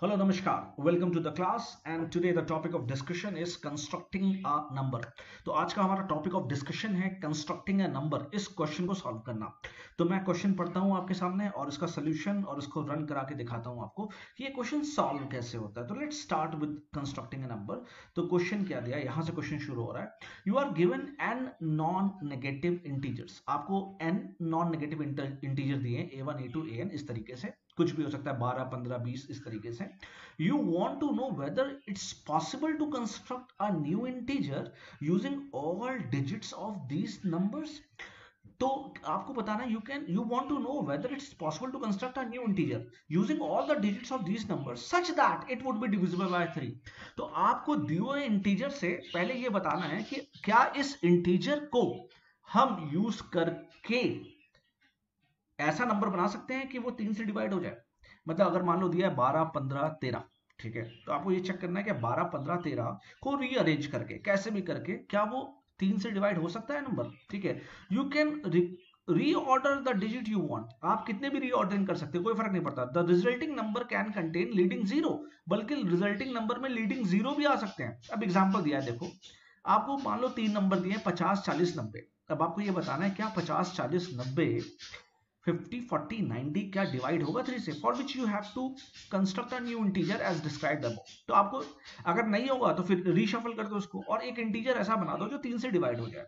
Hello, Namaskar. Welcome to the class. And today the topic of discussion is constructing a number. तो आज का हमारा topic of discussion है constructing a number, इस question को solve करना। तो मैं क्वेश्चन पढ़ता हूँ आपके सामने और इसका सोल्यूशन और इसको रन करा के दिखाता हूँ आपको कि ये क्वेश्चन सॉल्व कैसे होता है। तो let's start with constructing a number. तो क्वेश्चन क्या दिया, यहाँ से क्वेश्चन शुरू हो रहा है। You are given N non negative integers, आपको एन नॉन नेगेटिव इंटीजर दिए A1 A2 AN, इस तरीके से कुछ भी हो सकता है, 12 15 20 इस तरीके से। You want to know whether it's possible to construct a new integer using all digits of these numbers. तो आपको बताना you want to know whether it's possible to construct a new integer using all the digits of these numbers such that it would be divisible by 3. तो आपको दिए हुए integer से पहले ये बताना है कि क्या इस इंटीजर को हम यूज करके ऐसा नंबर बना सकते हैं कि वो 3 से डिवाइड हो जाए। मतलब अगर मान लो दिया है 12 15 13, ठीक है, तो आपको ये चेक करना है कि 12 15 13 को रीअरेंज करके कैसे भी करके क्या वो 3 से डिवाइड हो सकता है नंबर। ठीक है, you can reorder the digit you want, आप कितने भी रीऑर्डरिंग कर सकते हो, कोई फर्क नहीं पड़ता। The resulting number can contain leading zero, बल्कि रिजल्टिंग नंबर में लीडिंग जीरो भी आ सकते हैं। अब एग्जांपल दिया है, देखो आपको मान लो 3 नंबर दिए 50 40 90। अब आपको ये बताना है क्या 50 40 90 50 40 90 क्या डिवाइड होगा 3 से, for which you have to construct a new integer as described above. तो आपको अगर नहीं होगा तो फिर रीशफल कर दो उसको और एक इंटीजर ऐसा बना दो जो 3 से डिवाइड हो जाए।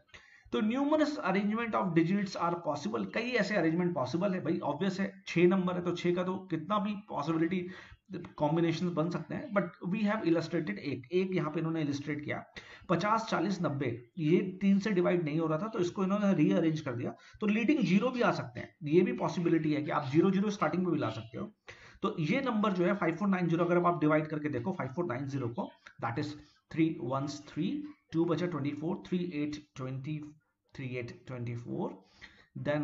तो numerous arrangement of digits are possible, कई ऐसे अरेंजमेंट पॉसिबल है भाई। ऑब्वियस है 6 नंबर है तो 6 का तो कितना भी पॉसिबिलिटी कॉम्बिनेशन बन सकते हैं, बट वी हैव इलस्ट्रेटेड एक यहाँ पे इन्होंने इलस्ट्रेट किया 50 40 90, ये 3 से डिवाइड नहीं हो रहा था तो इसको इन्होंने रीअरेंज कर दिया। तो लीडिंग जीरो भी आ सकते हैं, ये भी पॉसिबिलिटी है कि आप 0 0 स्टार्टिंग में भी ला सकते हो। तो ये नंबर जो है 5490, अगर आप डिवाइड करके देखो 5490 को, दैट इज 3 1s 3, 2 बचा 24, 3 8 20, 3 8 24, देन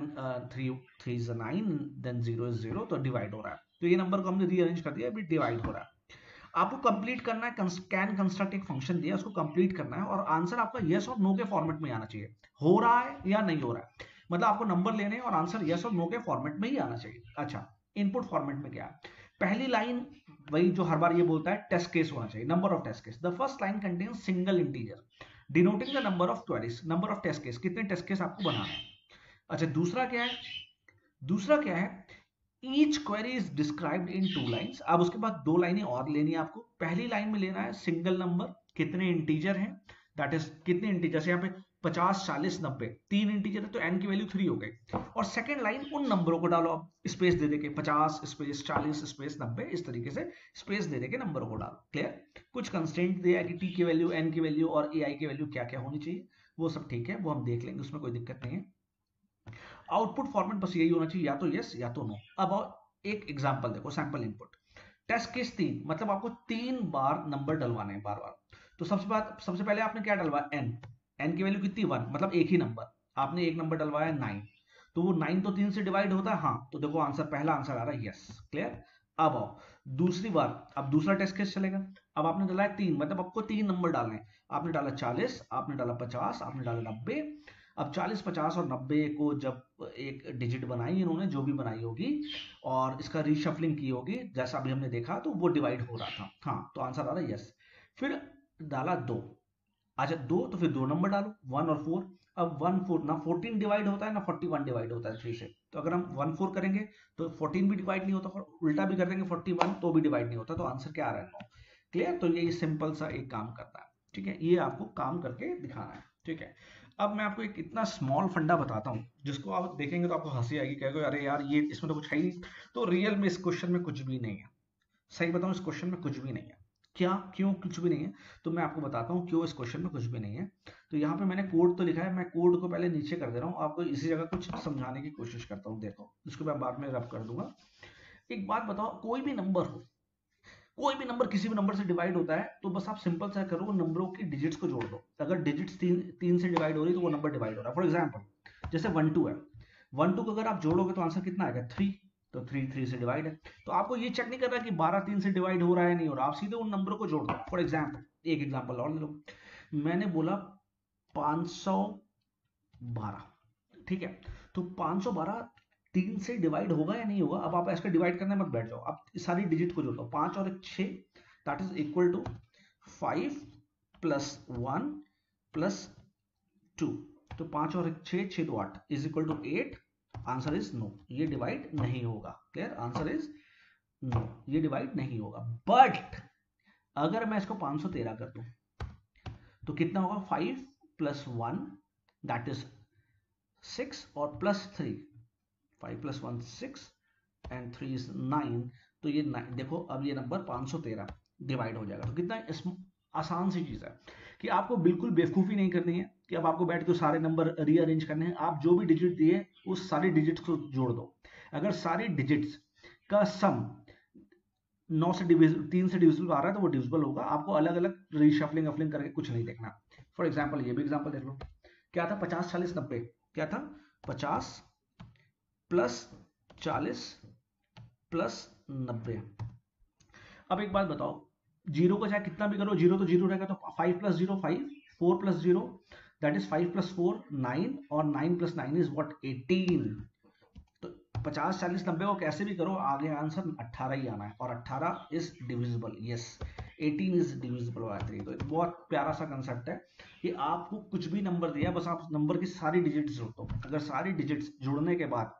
3 3 is 9, देन 0 is 0, तो डिवाइड हो रहा है। तो ये नंबर को हमने रीअरेंज कर दिया, अभी डिवाइड हो रहा है। आपको कंप्लीट करना है, कैन कंस्ट्रक्ट एक फंक्शन दिया, उसको कंप्लीट करना है और आंसर आपका यस और नो के फॉर्मेट में आना चाहिए। हो रहा है या नहीं हो रहा है, मतलब आपको नंबर लेने हैं और आंसर यस और नो के फॉर्मेट में ही आना चाहिए। अच्छा, इनपुट फॉर्मेट में क्या है, पहली लाइन वही जो हर बार ये बोलता है टेस्ट केस होना चाहिए, number of test case. The first line contains single integer denoting the number of queries, number of test case, कितने टेस्ट केस आपको बनाना है। अच्छा, दूसरा क्या है, दूसरा क्या है, each query is described in 2 lines. अब उसके बाद 2 लाइनें और लेनी है आपको। पहली लाइन में लेना है सिंगल नंबर, कितने इंटीजर हैं, दैट इज कितने इंटीजर, यहाँ पे 50 40 90 3 इंटीजर है तो n की वैल्यू 3 हो गई। और सेकंड लाइन उन नंबरों को डालो, आप स्पेस दे देके 50 स्पेस 40 स्पेस 90, इस तरीके से स्पेस दे देके नंबरों को डालो। क्लियर, कुछ कंस्ट्रेंट दिया है कि t की वैल्यू, n की वैल्यू और ai की वैल्यू क्या क्या होनी चाहिए, वो सब ठीक है, वो हम देख लेंगे, उसमें कोई दिक्कत नहीं है। आउटपुट फॉर्मेट बस यही होना चाहिए, या तो यस या तो नो। अब एक एग्जांपल देखो, सैंपल इनपुट टेस्ट केस 3, मतलब आपको 3 बार नंबर डलवाने हैं, बार बार। तो सबसे पहले आपने क्या डलवाया, n की वैल्यू कितनी 1, मतलब एक ही नंबर, आपने एक नंबर डलवाया 9, तो वो 9 तो 3 से डिवाइड होता है, हाँ, तो देखो आंसर, पहला आंसर आ रहा है यस। क्लियर, अब आओ दूसरी बार, अब दूसरा टेस्ट केस चलेगा। अब आपने डाला है 3, मतलब आपको 3 नंबर डालने हैं, आपने डाला 40, आपने डाला 50, आपने डाला 90। अब 40 50 और 90 को जब एक डिजिट बनाई इन्होंने, जो भी बनाई होगी, और इसका रीशफलिंग की होगी जैसा अभी हमने देखा, तो वो डिवाइड हो रहा था, हाँ, तो आंसर आ रहा है यस। फिर डाला 2, अच्छा 2, तो फिर 2 नंबर डालो 1 और 4। अब 1 4 ना 14 डिवाइड होता है ना 41 डिवाइड होता है 3 से, तो अगर हम 1 4 करेंगे तो 14 भी डिवाइड नहीं होता, उल्टा भी कर देंगे 41 तो भी डिवाइड नहीं होता, तो आंसर क्या आ रहा है 9। क्लियर, तो ये सिंपल सा एक काम करता है। ठीक है, ये आपको काम करके दिखाना है। ठीक है, अब मैं आपको एक इतना स्मॉल फंडा बताता हूँ जिसको आप देखेंगे तो आपको हंसी आएगी, कहोगे अरे यार ये इसमें तो कुछ है ही नहीं। तो रियल में इस क्वेश्चन में कुछ भी नहीं है, सही बताऊं, इस क्वेश्चन में कुछ भी नहीं है। क्या, क्यों कुछ भी नहीं है, तो मैं आपको बताता हूँ क्यों इस क्वेश्चन में कुछ भी नहीं है। तो यहाँ पे मैंने कोड तो लिखा है, मैं कोड को पहले नीचे कर दे रहा हूँ, आपको इसी जगह कुछ समझाने की कोशिश करता हूँ। देखो, इसको मैं बाद में रब कर दूंगा। एक बात बताओ, कोई भी नंबर हो, कोई भी नंबर किसी भी नंबर से डिवाइड होता है तो बस आप सिंपल सा करो, नंबरों की डिजिट्स को जोड़ दो। अगर डिजिट्स तीन से डिवाइड हो रही है तो वो नंबर डिवाइड हो रहा है। फॉर एग्जाम्पल जैसे 1 2 है, 1 2 को अगर आप जोड़ोगे तो आंसर कितना आएगा 3, तो 3 3 से डिवाइड है। तो आपको ये चेक नहीं करना कि 12 3 से डिवाइड हो रहा है नहीं हो रहा, आप सीधे उन नंबरों को जोड़ दो। फॉर एग्जाम्पल एक एग्जाम्पल और ले लो, मैंने बोला 512, ठीक है, तो 512 3 से डिवाइड होगा या नहीं होगा। अब आप इसका डिवाइड करने मत बैठ जाओ, आप सारी डिजिट को जोड़ दो, 5 और 6 that is equal to 5 plus 1 plus 2। तो 5 और 6, 6 तो 8 is equal to 8। Answer is no, ये डिवाइड नहीं होगा। क्लियर, आंसर इज नो, ये डिवाइड नहीं होगा। बट अगर मैं इसको 513 कर दूं तो कितना होगा, 5 प्लस 1 दैट इज 6 और प्लस 3, 5 प्लस 1 6 एंड 3 इज 9। तो ये 9, देखो अब ये नंबर 513 डिवाइड हो जाएगा। तो कितना आसान सी चीज है कि आपको बिल्कुल बेवकूफी नहीं करनी है कि अब आपको बैठ के सारे नंबर रीअरेंज करने हैं। आप जो भी डिजिट दिए उस सारी डिजिट्स को जोड़ दो। अगर सारी डिजिट्स का सम 9 से 3 से डिविजिबल आ रहा है तो वो डिविजिबल होगा। आपको अलग अलग रीशफलिंग अफलिंग करके कुछ नहीं देखना। फॉर एग्जाम्पल ये भी एग्जाम्पल देख लो, क्या था 50 40 90, क्या था 50 प्लस 40 प्लस 90। अब एक बात बताओ, जीरो को चाहे कितना भी करो, जीरो तो जीरो रहेगा। तो 5 plus 0 5, 4 plus 0 that is 5 plus 4 9 और 9 प्लस 9 इज व्हाट 18। तो 50 40 90 को कैसे भी करो आगे आंसर 18 ही आना है और 18 is divisible. Yes, 18 is divisible by 3। तो एक बहुत प्यारा सा कंसेप्ट है कि आपको कुछ भी नंबर दिया, बस आप नंबर की सारी डिजिट्स जोड़ दो। अगर सारी डिजिट्स जुड़ने के बाद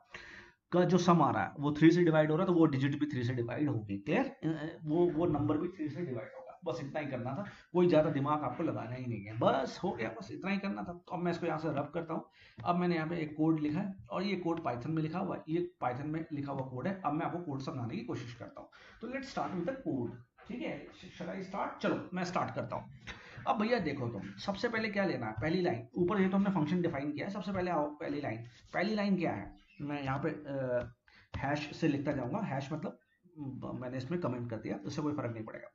का जो सम आ रहा है वो 3 से डिवाइड हो रहा है तो वो डिजिट भी 3 से डिवाइड होगी। क्लियर, वो नंबर भी 3 से डिवाइड होगा। बस इतना ही करना था, कोई ज्यादा दिमाग आपको लगाना ही नहीं है, बस हो गया, बस इतना ही करना था। तो अब मैं इसको यहाँ से रब करता हूँ। अब मैंने यहाँ पे एक कोड लिखा है और ये कोड पाइथन में लिखा हुआ है, ये पाइथन में लिखा हुआ कोड है। अब मैं आपको कोड समझाने की कोशिश करता हूँ। तो let's start with the code. ठीक है, शैल आई स्टार्ट? चलो मैं स्टार्ट करता हूँ। अब भैया देखो, तुम सबसे पहले क्या लेना है, पहली लाइन ऊपर ये तो हमने फंक्शन डिफाइन किया है। सबसे पहले आओ पहली लाइन। पहली लाइन क्या है, मैं यहाँ पे हैश से लिखता जाऊंगा। हैश मतलब मैंने इसमें कमेंट कर दिया, इससे कोई फर्क नहीं पड़ेगा।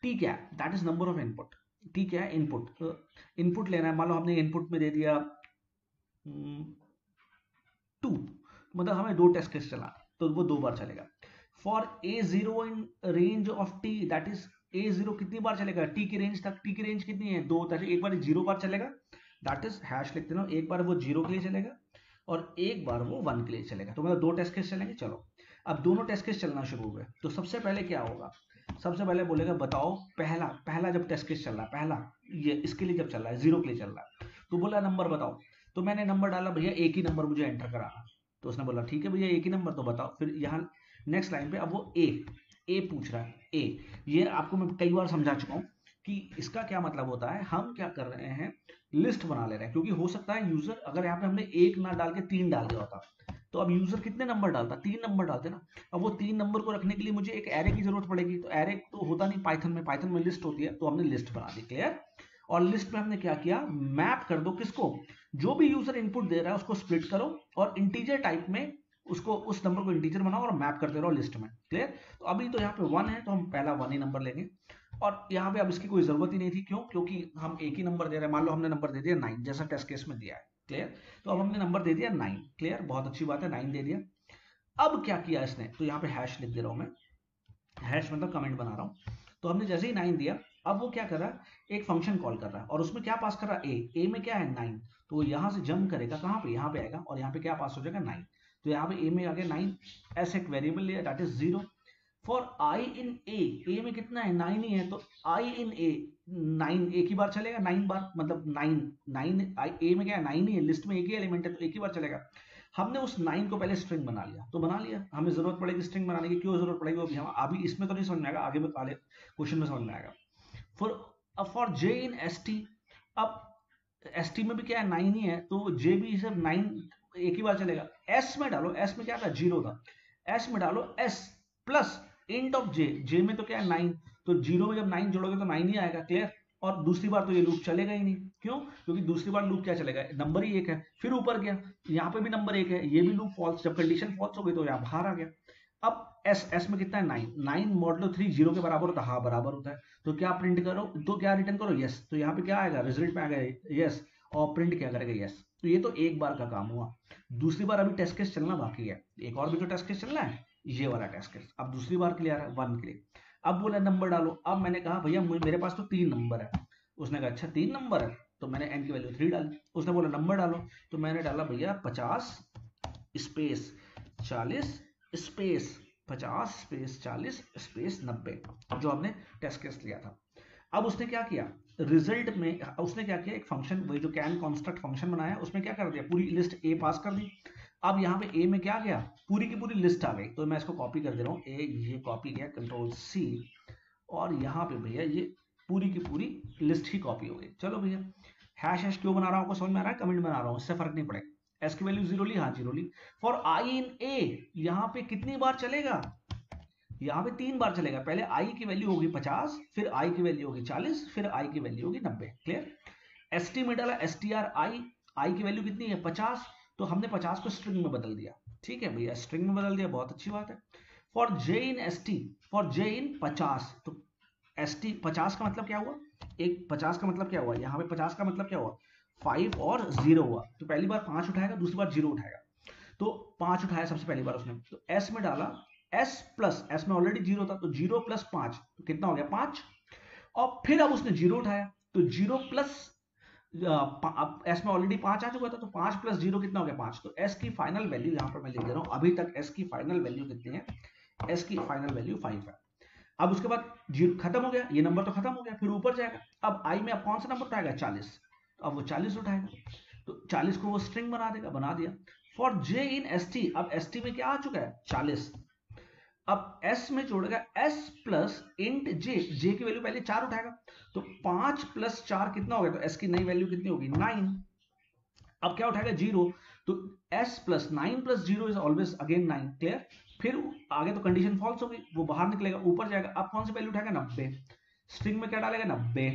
टी क्या है, that is number of input. T क्या है, इनपुट। इनपुट लेना है, मान लो हमने इनपुट में दे दिया 2, मतलब हमें 2 टेस्ट केस चला तो वो 2 बार चलेगा। For a0 in range of t that is a0 कितनी बार चलेगा, t की रेंज तक। t की रेंज कितनी है, 2, एक बार 0 बार चलेगा, दैट इज हैश लिखते ना, एक बार वो 0 के लिए चलेगा और एक बार वो 1 के लिए चलेगा। तो मतलब 2 टेस्ट केस चलेंगे। चलो अब दोनों टेस्ट केस चलना शुरू हुए तो सबसे पहले क्या होगा, सबसे पहले बोलेगा बताओ पहला जब टेस्ट केस चल रहा है, पहला ये इसके लिए जब चल रहा है 0 के लिए चल रहा है, तो बोला नंबर बताओ। तो मैंने नंबर डाला, भैया एक ही नंबर मुझे एंटर कराना। तो उसने बोला ठीक है भैया एक ही नंबर तो बताओ। फिर यहाँ नेक्स्ट लाइन पे अब वो ए पूछ रहा है। ए, ये आपको मैं कई बार समझा चुका हूँ कि इसका क्या मतलब होता है। हम क्या कर रहे हैं, लिस्ट बना ले रहे हैं, क्योंकि हो सकता है यूजर, अगर यहाँ पे हमने 1 ना डाल के 3 डाल दिया होता तो अब यूजर कितने नंबर डालता, 3 नंबर डालते ना। अब वो 3 नंबर को रखने के लिए मुझे एक एरे की जरूरत पड़ेगी। तो एरे तो होता नहीं पाइथन में लिस्ट होती है, तो हमने लिस्ट बना दी। क्लियर, और लिस्ट में हमने क्या किया, मैप कर दो किसको, जो भी यूजर इनपुट दे रहा है उसको स्प्लिट करो और इंटीजर टाइप में उसको, उस नंबर को इंटीजर बनाओ और मैप करते रहो लिस्ट में। क्लियर, तो अभी तो यहाँ पे 1 है तो हम पहला 1 ही नंबर लेंगे और यहाँ पे अब इसकी कोई जरूरत ही नहीं थी। क्यों, क्योंकि हम एक ही नंबर दे रहे हैं। मान लो हमने नंबर दे दिया 9 जैसा टेस्ट केस में दिया है। क्लियर, तो अब हमने नंबर दे दिया 9। क्लियर, बहुत अच्छी बात है, 9 दे दिया। अब क्या किया इसने, तो यहाँ पे हैश लिख दे रहा हूं मैं, हैश मतलब कमेंट बना रहा हूं। तो हमने जैसे ही 9 दिया, अब वो क्या कर रहा है, एक फंक्शन कॉल कर रहा है और उसमें क्या पास कर रहा है, ए में क्या है 9। तो यहां से जंप करेगा कहां पे, यहाँ पे आएगा और यहाँ पे क्या पास हो जाएगा 9। तो यहाँ पे ए में आ गया 9, ऐसे एक वेरिएबल लिया दैट इज 0 फॉर आई इन ए में कितना है 9 ही है। तो आई इन ए 9 एक ही बार चलेगा, 9 बार मतलब 9 ए में क्या है 9 ही है, लिस्ट में एक ही एलिमेंट है तो एक ही बार चलेगा। हमने उस 9 को पहले स्ट्रिंग बना लिया, तो बना लिया, हमें जरूरत पड़ेगी स्ट्रिंग बनाने की, क्यों जरूरत पड़ेगी वो भी हम अभी इसमें तो नहीं समझ में आएगा, आगे वाले क्वेश्चन में समझ में आएगा। For J in S T, अब एस टी में भी क्या है 9 ही है तो जे भी सिर्फ 9 एक ही बार चलेगा। एस में डालो, एस में क्या था 0 था, एस में डालो एस प्लस इंट ऑफ जे में तो क्या है 9, तो 0 में जब 9 जोड़ोगे तो 9 ही आएगा। क्लियर, और दूसरी बार तो ये लूप चलेगा ही नहीं। क्यों, क्योंकि दूसरी बार लूप क्या चलेगा, नंबर ही एक है। फिर ऊपर गया, यहाँ पे भी नंबर एक है, ये भी लूप फॉल्स, जब कंडीशन फॉल्स हो गई तो यहाँ बाहर आ गया। अब एस में कितना है 9 मॉडलो 3 0 के बराबर होता है, हाँ बराबर होता है। तो क्या प्रिंट करो, तो क्या रिटर्न करो यस। तो यहाँ पे क्या आएगा, रिजल्ट में आएगा यस, और प्रिंट क्या करेगा यस। तो ये तो एक बार का काम हुआ। दूसरी बार अभी टेस्ट केस चलना बाकी है, एक और भी तो टेस्ट केस चलना है, ये वाला टेस्ट केस। अब दूसरी बार के लिए आ रहा है 1 के लिए। अब बोला नंबर डालो। अब मैंने कहा भैया मेरे पास तो 3 नंबर है। उसने कहा अच्छा 3 नंबर है, तो मैंने n की वैल्यू 3 डाली। उसने बोला नंबर डालो, तो मैंने डाला भैया 50 स्पेस 40 स्पेस 50 स्पेस 40 स्पेस 90, जो हमने टेस्ट केस लिया था। अब उसने क्या किया, रिजल्ट में उसने क्या किया, एक फंक्शन, वही जो कैन कॉन्स्ट्रक्ट फंक्शन बनाया, उसमें क्या कर दिया, पूरी लिस्ट ए पास कर दी। अब यहाँ पे ए में क्या गया, पूरी की पूरी लिस्ट आ गई। तो मैं इसको कॉपी कर दे रहा हूँ, ए ये कॉपी किया, कंट्रोल सी, और यहाँ पे भैया ये पूरी की पूरी लिस्ट ही कॉपी हो गई। चलो भैया, हैश हैश क्यों बना रहा हूँ, आपको समझ में आ रहा है, कमेंट बना रहा हूँ, इससे फर्क नहीं पड़ेगा। एस की वैल्यू 0 ली, हाँ 0 ली। फॉर आई इन ए, यहाँ पे कितनी बार चलेगा, यहाँ पे 3 बार चलेगा। पहले आई की वैल्यू होगी 50, फिर आई की वैल्यू होगी 40, फिर आई की वैल्यू होगी 90। क्लियर। एस टी में डाला एस टी आर आई, आई की वैल्यू कितनी है 50, तो हमने 50 को स्ट्रिंग में बदल दिया। ठीक है भैया, स्ट्रिंग में बदल दिया, बहुत अच्छी बात है। For J in S T, for J in 50, तो एस टी 50 का मतलब क्या हुआ, एक 50 का मतलब क्या हुआ, यहाँ पे 50 का मतलब क्या हुआ, 5 और 0 हुआ। तो पहली बार 5 उठाएगा, दूसरी बार 0 उठाएगा। तो 5 उठाया सबसे पहली बार उसने, तो एस में डाला, एस प्लस, एस में ऑलरेडी 0 था, तो 0 प्लस 5, तो कितना हो गया 5। और फिर अब उसने 0 उठाया, तो 0 प्लस, अब एस में ऑलरेडी 5 आ चुका था, तो 5 प्लस 0 कितना हो गया 5। तो एस की फाइनल वैल्यू यहाँ पर मैं लिख दे रहा हूँ, अभी तक एस की फाइनल वैल्यू कितनी है, एस की फाइनल वैल्यू 5 है। अब उसके बाद 0 खत्म हो गया, ये नंबर तो खत्म हो गया, फिर ऊपर जाएगा। अब आई में अब कौन सा नंबर उठाएगा 40, तो अब वो 40 उठाएगा, तो 40 को वो स्ट्रिंग बना देगा, बना दिया। For J in S T, अब एस टी में क्या आ चुका है 40, अब s में जोड़ेगा s plus int j, j की वैल्यू पहले 4 उठाएगा, तो 5 प्लस 4 कितना हो गया, तो s की नई वैल्यू कितनी होगी 9। अब क्या उठाएगा 0, तो s plus 9 plus 0 is always again 9। Clear. फिर आगे तो कंडीशन फॉल्स होगी, वो बाहर निकलेगा, ऊपर जाएगा। अब कौन सी वैल्यू उठाएगा 90, स्ट्रिंग में क्या डालेगा 90,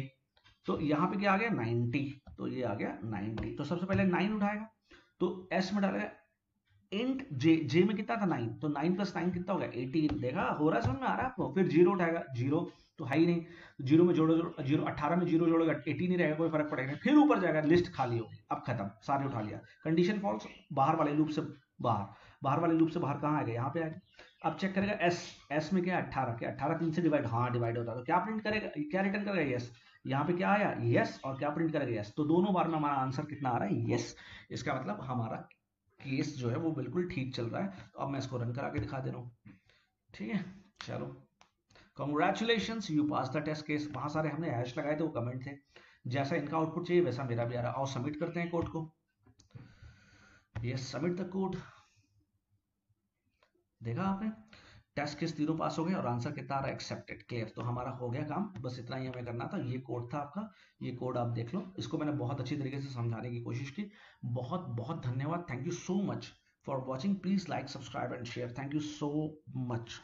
तो यहाँ पे क्या आ गया 90, तो ये आ गया 90। तो सबसे पहले 9 उठाएगा, तो s में डालेगा इंट जे, जे में कितना था 9, तो 9 प्लस 9 कितना हो गया 18। देखा, हो रहा है, समझ में आ रहा है आपको। फिर 0 उठाएगा, 0 तो है ही नहीं, 0 में जोड़ो, 0 18 में 0 जोड़ेगा 18 ही रहेगा, कोई फर्क पड़ेगा नहीं। फिर ऊपर जाएगा, लिस्ट खाली होगी, अब खत्म, सारे उठा लिया, कंडीशन फॉल्स, बाहर वाले लूप से बाहर, बाहर वाले लूप से बाहर कहाँ आ गया, यहाँ पे आ गया। अब चेक करेगा एस, एस में क्या है 18, क्या 18 3 से डिवाइड, हाँ डिवाइड होता है, तो क्या प्रिंट करेगा, क्या रिटर्न करेगा यस। यहाँ पे क्या आया यस, और क्या प्रिंट करेगा यस, तो दोनों बार में हमारा आंसर कितना आ रहा है यस। इसका मतलब हमारा केस जो है वो बिल्कुल ठीक चल रहा है। तो अब मैं इसको रन करा के दिखा दे रहा हूँ। ठीक है, चलो, congratulations, you pass the test case. वहां सारे हमने हैश लगाए थे, वो कमेंट थे, जैसा इनका आउटपुट चाहिए वैसा मेरा भी आ रहा है। और सबमिट करते हैं कोड को, यस सबमिट द कोड। देखा आपने, टेस्ट केस तीनों पास हो गए और आंसर कितना आ रहा है एक्सेप्टेड। क्लियर, तो हमारा हो गया काम, बस इतना ही हमें करना था। ये कोड था आपका, ये कोड आप देख लो, इसको मैंने बहुत अच्छी तरीके से समझाने की कोशिश की। बहुत बहुत धन्यवाद, thank you so much for watching. Please like, subscribe and share, thank you so much.